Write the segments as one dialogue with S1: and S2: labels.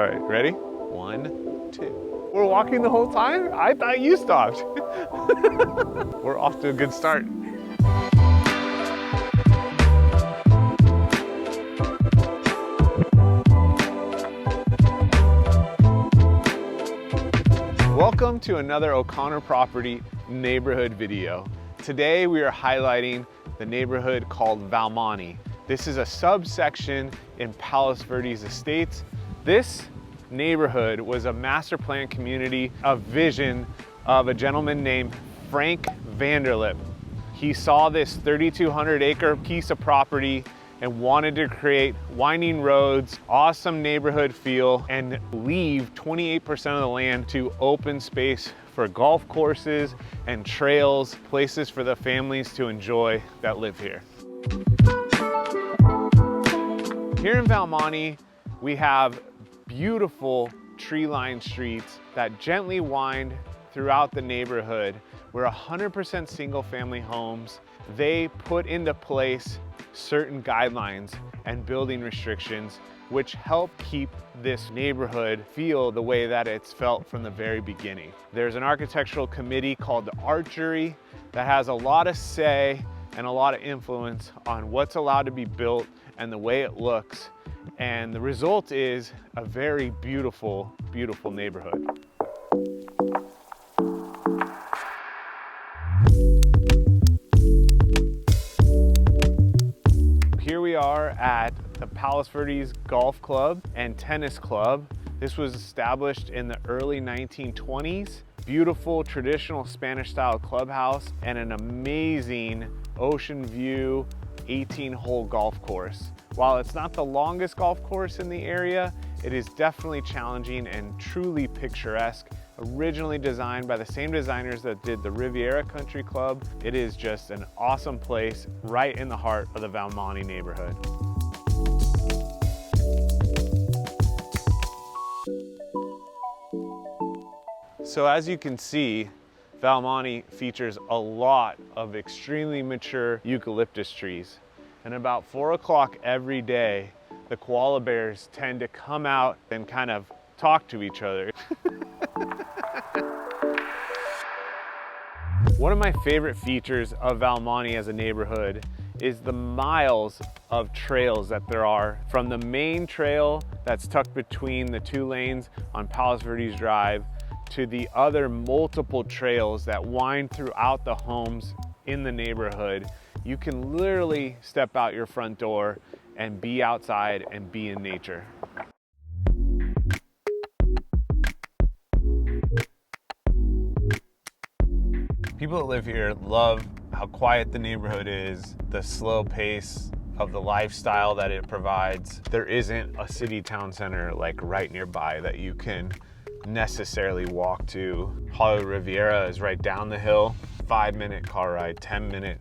S1: All right, ready? 1, 2. We're walking the whole time? I thought you stopped. We're off to a good start. Welcome to another O'Connor Property neighborhood video. Today we are highlighting the neighborhood called Valmonte. This is a subsection in Palos Verdes Estates. This neighborhood was a master plan community, a vision of a gentleman named Frank Vanderlip. He saw this 3,200 acre piece of property and wanted to create winding roads, awesome neighborhood feel, and leave 28% of the land to open space for golf courses and trails, places for the families to enjoy that live here. Here in Valmonte, we have beautiful tree-lined streets that gently wind throughout the neighborhood. We're 100% single-family homes. They put into place certain guidelines and building restrictions which help keep this neighborhood feel the way that it's felt from the very beginning. There's an architectural committee called the Art Jury that has a lot of say and a lot of influence on what's allowed to be built and the way it looks. And the result is a very beautiful, beautiful neighborhood. Here we are at the Palos Verdes Golf Club and Tennis Club. This was established in the early 1920s. Beautiful traditional Spanish style clubhouse and an amazing ocean view 18-hole golf course. While it's not the longest golf course in the area, it is definitely challenging and truly picturesque. Originally designed by the same designers that did the Riviera Country Club, it is just an awesome place right in the heart of the Valmonte neighborhood. So as you can see, Valmonte features a lot of extremely mature eucalyptus trees. And about 4 o'clock every day, the koala bears tend to come out and kind of talk to each other. One of my favorite features of Valmonte as a neighborhood is the miles of trails that there are, from the main trail that's tucked between the 2 lanes on Palos Verdes Drive to the other multiple trails that wind throughout the homes in the neighborhood. You can literally step out your front door and be outside and be in nature. People that live here love how quiet the neighborhood is, the slow pace of the lifestyle that it provides. There isn't a city town center like right nearby that you can necessarily walk to. Hollywood Riviera is right down the hill, 5-minute car ride, 10-minute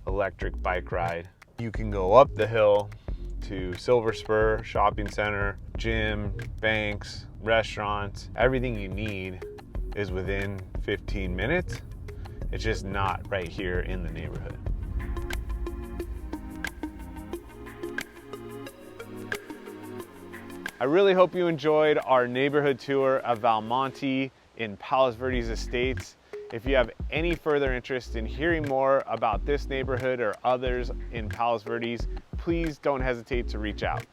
S1: electric bike ride. You can go up the hill to Silver Spur Shopping Center, gym, banks, restaurants. Everything you need is within 15 minutes. It's just not right here in the neighborhood. I really hope you enjoyed our neighborhood tour of Valmonte in Palos Verdes Estates. If you have any further interest in hearing more about this neighborhood or others in Palos Verdes, please don't hesitate to reach out.